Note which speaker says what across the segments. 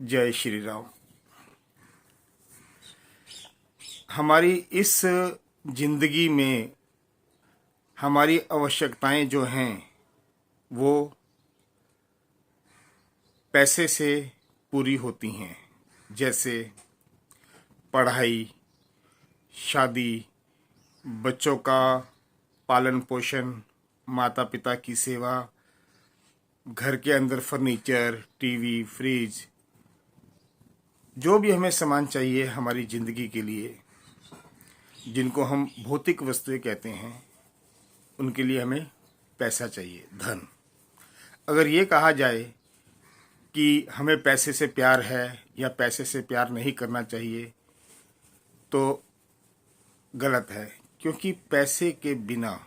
Speaker 1: जय श्री राम। हमारी इस जिंदगी में हमारी आवश्यकताएं जो हैं वो पैसे से पूरी होती हैं, जैसे पढ़ाई, शादी, बच्चों का पालन पोषण, माता पिता की सेवा, घर के अंदर फर्नीचर, टीवी, फ्रिज, जो भी हमें सामान चाहिए हमारी ज़िंदगी के लिए, जिनको हम भौतिक वस्तुएं कहते हैं, उनके लिए हमें पैसा चाहिए, धन। अगर ये कहा जाए कि हमें पैसे से प्यार है या पैसे से प्यार नहीं करना चाहिए तो गलत है, क्योंकि पैसे के बिना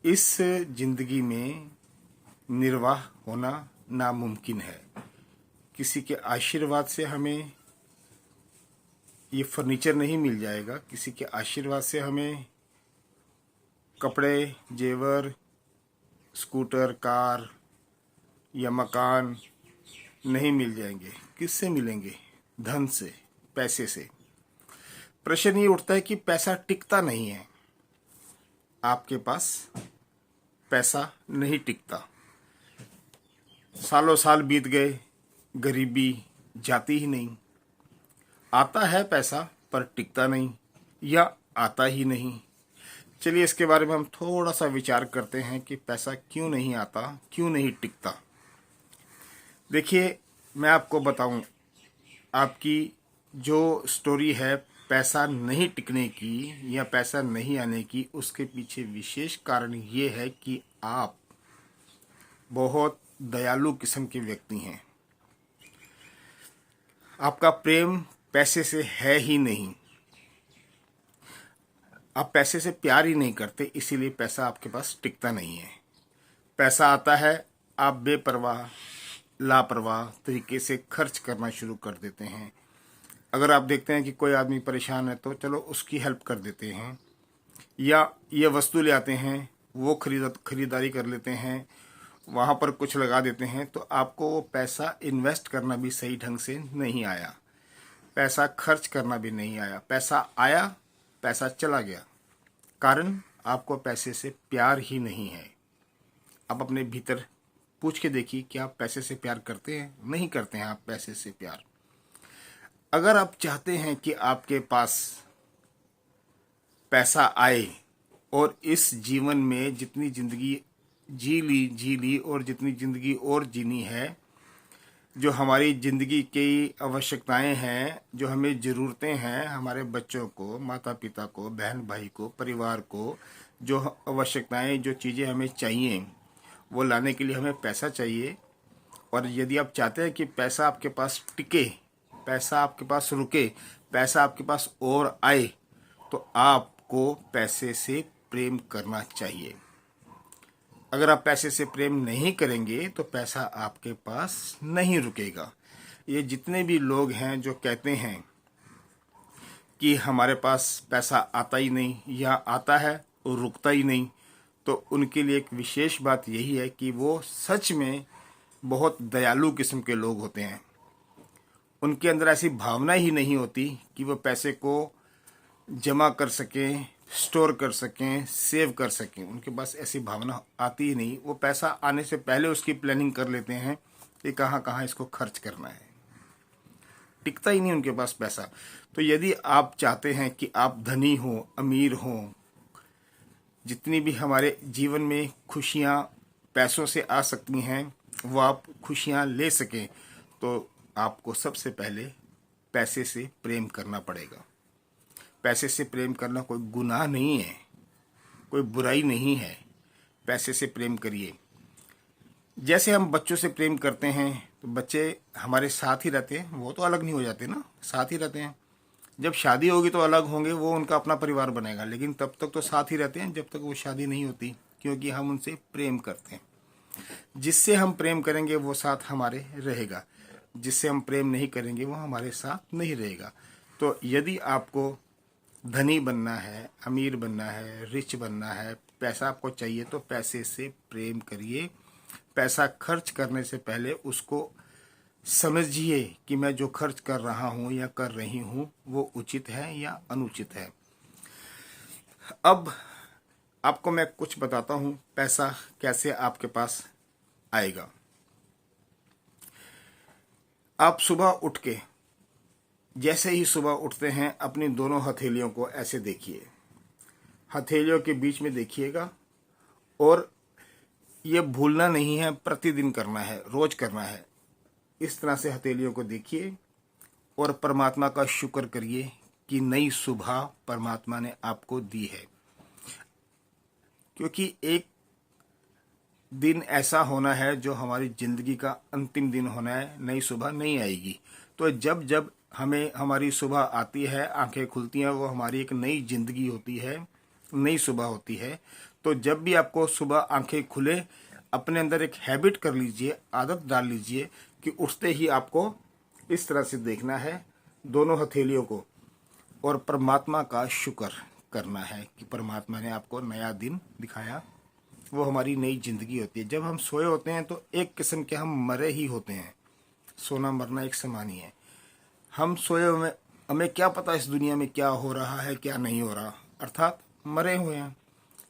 Speaker 1: इस जिंदगी में निर्वाह होना नामुमकिन है। किसी के आशीर्वाद से हमें ये फर्नीचर नहीं मिल जाएगा, किसी के आशीर्वाद से हमें कपड़े, जेवर, स्कूटर, कार या मकान नहीं मिल जाएंगे। किससे मिलेंगे? धन से, पैसे से। प्रश्न ये उठता है कि पैसा टिकता नहीं है। आपके पास पैसा नहीं टिकता, सालों साल बीत गए, गरीबी जाती ही नहीं। आता है पैसा पर टिकता नहीं, या आता ही नहीं। चलिए इसके बारे में हम थोड़ा सा विचार करते हैं कि पैसा क्यों नहीं आता, क्यों नहीं टिकता। देखिए, मैं आपको बताऊं, आपकी जो स्टोरी है पैसा नहीं टिकने की या पैसा नहीं आने की, उसके पीछे विशेष कारण ये है कि आप बहुत दयालु किस्म के व्यक्ति हैं। आपका प्रेम पैसे से है ही नहीं, आप पैसे से प्यार ही नहीं करते, इसीलिए पैसा आपके पास टिकता नहीं है। पैसा आता है, आप बेपरवाह, लापरवाह तरीके से खर्च करना शुरू कर देते हैं। अगर आप देखते हैं कि कोई आदमी परेशान है तो चलो उसकी हेल्प कर देते हैं, या ये वस्तु ले आते हैं, वो खरीदारी कर लेते हैं, वहाँ पर कुछ लगा देते हैं, तो आपको वो पैसा इन्वेस्ट करना भी सही ढंग से नहीं आया, पैसा खर्च करना भी नहीं आया। पैसा आया, पैसा चला गया। कारण आपको पैसे से प्यार ही नहीं है। आप अपने भीतर पूछ के देखिए कि आप पैसे से प्यार करते हैं? नहीं करते हैं आप पैसे से प्यार। अगर आप चाहते हैं कि आपके पास पैसा आए और इस जीवन में जितनी जिंदगी जी ली और जितनी जिंदगी और जीनी है, जो हमारी ज़िंदगी की आवश्यकताएं हैं, जो हमें ज़रूरतें हैं, हमारे बच्चों को, माता पिता को, बहन भाई को, परिवार को, जो आवश्यकताएं, जो चीज़ें हमें चाहिए, वो लाने के लिए हमें पैसा चाहिए। और यदि आप चाहते हैं कि पैसा आपके पास टिके, पैसा आपके पास रुके, पैसा आपके पास और आए, तो आपको पैसे से प्रेम करना चाहिए। अगर आप पैसे से प्रेम नहीं करेंगे तो पैसा आपके पास नहीं रुकेगा। ये जितने भी लोग हैं जो कहते हैं कि हमारे पास पैसा आता ही नहीं या आता है और रुकता ही नहीं, तो उनके लिए एक विशेष बात यही है कि वो सच में बहुत दयालु किस्म के लोग होते हैं। उनके अंदर ऐसी भावना ही नहीं होती कि वो पैसे को जमा कर सकें, स्टोर कर सकें, सेव कर सकें। उनके पास ऐसी भावना आती ही नहीं। वो पैसा आने से पहले उसकी प्लानिंग कर लेते हैं कि कहाँ कहाँ इसको खर्च करना है। टिकता ही नहीं उनके पास पैसा। तो यदि आप चाहते हैं कि आप धनी हो, अमीर हो, जितनी भी हमारे जीवन में खुशियाँ पैसों से आ सकती हैं वो आप खुशियाँ ले सकें, तो आपको सबसे पहले पैसे से प्रेम करना पड़ेगा। पैसे से प्रेम करना कोई गुनाह नहीं है, कोई बुराई नहीं है। पैसे से प्रेम करिए। जैसे हम बच्चों से प्रेम करते हैं तो बच्चे हमारे साथ ही रहते हैं, वो तो अलग नहीं हो जाते ना, साथ ही रहते हैं। जब शादी होगी तो अलग होंगे, वो उनका अपना परिवार बनेगा, लेकिन तब तक तो साथ ही रहते हैं जब तक वो शादी नहीं होती, क्योंकि हम उनसे प्रेम करते हैं। जिससे हम प्रेम करेंगे वो साथ हमारे रहेगा, जिससे हम प्रेम नहीं करेंगे वो हमारे साथ नहीं रहेगा। तो यदि आपको धनी बनना है, अमीर बनना है, रिच बनना है, पैसा आपको चाहिए, तो पैसे से प्रेम करिए। पैसा खर्च करने से पहले उसको समझिए कि मैं जो खर्च कर रहा हूँ या कर रही हूँ वो उचित है या अनुचित है। अब आपको मैं कुछ बताता हूँ पैसा कैसे आपके पास आएगा। आप सुबह उठ के, जैसे ही सुबह उठते हैं, अपनी दोनों हथेलियों को ऐसे देखिए, हथेलियों के बीच में देखिएगा, और ये भूलना नहीं है, प्रतिदिन करना है, रोज करना है। इस तरह से हथेलियों को देखिए और परमात्मा का शुक्र करिए कि नई सुबह परमात्मा ने आपको दी है। क्योंकि एक दिन ऐसा होना है जो हमारी जिंदगी का अंतिम दिन होना है, नई सुबह नहीं आएगी। तो जब जब हमें हमारी सुबह आती है, आंखें खुलती हैं, वो हमारी एक नई जिंदगी होती है, नई सुबह होती है। तो जब भी आपको सुबह आंखें खुले, अपने अंदर एक हैबिट कर लीजिए, आदत डाल लीजिए कि उठते ही आपको इस तरह से देखना है दोनों हथेलियों को, और परमात्मा का शुक्र करना है कि परमात्मा ने आपको नया दिन दिखाया। वो हमारी नई जिंदगी होती है। जब हम सोए होते हैं तो एक किस्म के हम मरे ही होते हैं। सोना मरना एक समान ही है। हम सोए हुए, हमें क्या पता इस दुनिया में क्या हो रहा है क्या नहीं हो रहा, अर्थात मरे हुए हैं।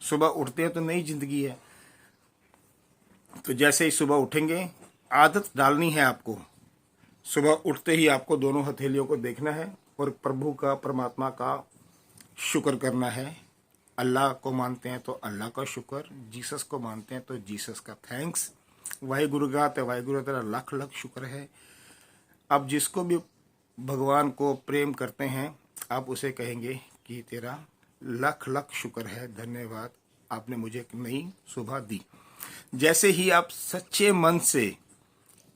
Speaker 1: सुबह उठते हैं तो नई जिंदगी है। तो जैसे ही सुबह उठेंगे, आदत डालनी है आपको। सुबह उठते ही आपको दोनों हथेलियों को देखना है और प्रभु का, परमात्मा का शुक्र करना है। अल्लाह को मानते हैं तो अल्लाह का शुक्र, जीसस को मानते हैं तो जीसस का थैंक्स, वाहिगुरु का तो वाहिगुरु तेरा लाख लाख शुक्र है। आप जिसको भी भगवान को प्रेम करते हैं, आप उसे कहेंगे कि तेरा लाख लाख शुक्र है, धन्यवाद, आपने मुझे एक नई सुबह दी। जैसे ही आप सच्चे मन से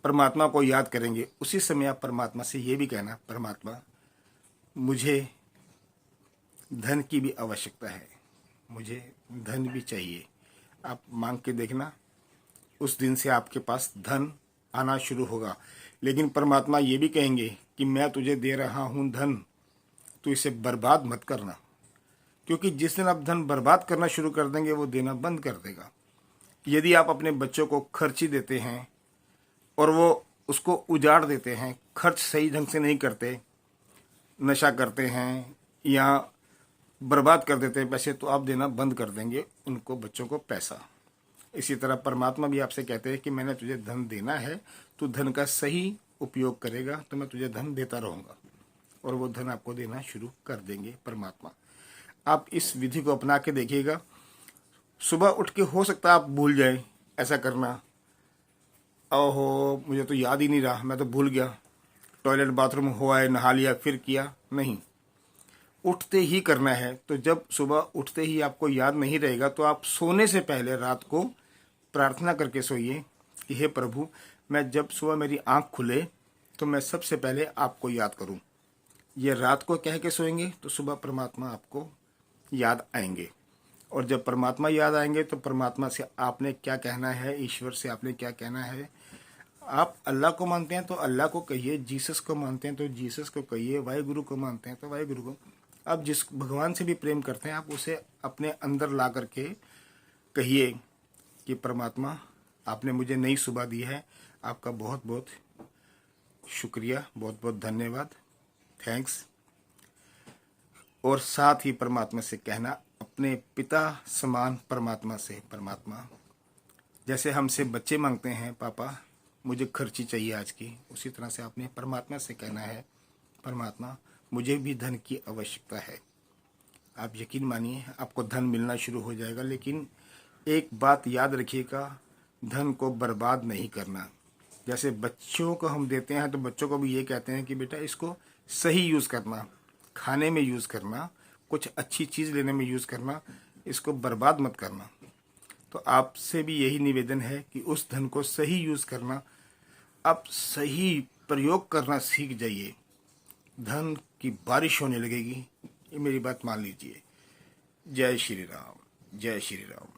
Speaker 1: परमात्मा को याद करेंगे, उसी समय आप परमात्मा से ये भी कहना, परमात्मा मुझे धन की भी आवश्यकता है, मुझे धन भी चाहिए। आप मांग के देखना, उस दिन से आपके पास धन आना शुरू होगा। लेकिन परमात्मा ये भी कहेंगे कि मैं तुझे दे रहा हूँ धन, तो इसे बर्बाद मत करना। क्योंकि जिस दिन आप धन बर्बाद करना शुरू कर देंगे, वो देना बंद कर देगा। यदि आप अपने बच्चों को खर्ची देते हैं और वो उसको उजाड़ देते हैं, खर्च सही ढंग से नहीं करते, नशा करते हैं या बर्बाद कर देते हैं पैसे, तो आप देना बंद कर देंगे उनको, बच्चों को, पैसा। इसी तरह परमात्मा भी आपसे कहते हैं कि मैंने तुझे धन देना है, तू धन का सही उपयोग करेगा तो मैं तुझे धन देता रहूँगा, और वो धन आपको देना शुरू कर देंगे परमात्मा। आप इस विधि को अपना के देखिएगा। सुबह उठ के हो सकता है आप भूल जाए ऐसा करना, ओहो मुझे तो याद ही नहीं रहा, मैं तो भूल गया, टॉयलेट बाथरूम हो आए, नहा लिया, फिर किया नहीं, उठते ही करना है। तो जब सुबह उठते ही आपको याद नहीं रहेगा, तो आप सोने से पहले रात को प्रार्थना करके सोइए कि हे प्रभु, मैं जब सुबह मेरी आंख खुले तो मैं सबसे पहले आपको याद करूं। ये रात को कह के सोएंगे तो सुबह परमात्मा आपको याद आएंगे, और जब परमात्मा याद आएंगे तो परमात्मा से आपने क्या कहना है, ईश्वर से आपने क्या कहना है। आप अल्लाह को मानते हैं तो अल्लाह को कहिए, जीसस को मानते हैं तो जीसस को कहिए, वाहिगुरु को मानते हैं तो वाहिगुरु को। आप जिस भगवान से भी प्रेम करते हैं, आप उसे अपने अंदर ला करके कहिए कि परमात्मा आपने मुझे नई सुबह दी है, आपका बहुत बहुत शुक्रिया, बहुत बहुत धन्यवाद, थैंक्स। और साथ ही परमात्मा से कहना, अपने पिता समान परमात्मा से, परमात्मा जैसे हमसे बच्चे मांगते हैं, पापा मुझे खर्ची चाहिए आज की, उसी तरह से आपने परमात्मा से कहना है, परमात्मा मुझे भी धन की आवश्यकता है। आप यकीन मानिए आपको धन मिलना शुरू हो जाएगा। लेकिन एक बात याद रखिएगा, धन को बर्बाद नहीं करना। जैसे बच्चों को हम देते हैं तो बच्चों को भी ये कहते हैं कि बेटा इसको सही यूज़ करना, खाने में यूज़ करना, कुछ अच्छी चीज़ लेने में यूज़ करना, इसको बर्बाद मत करना। तो आपसे भी यही निवेदन है कि उस धन को सही यूज़ करना, आप सही प्रयोग करना सीख जाइए, धन की बारिश होने लगेगी। ये मेरी बात मान लीजिए। जय श्री राम, जय श्री राम।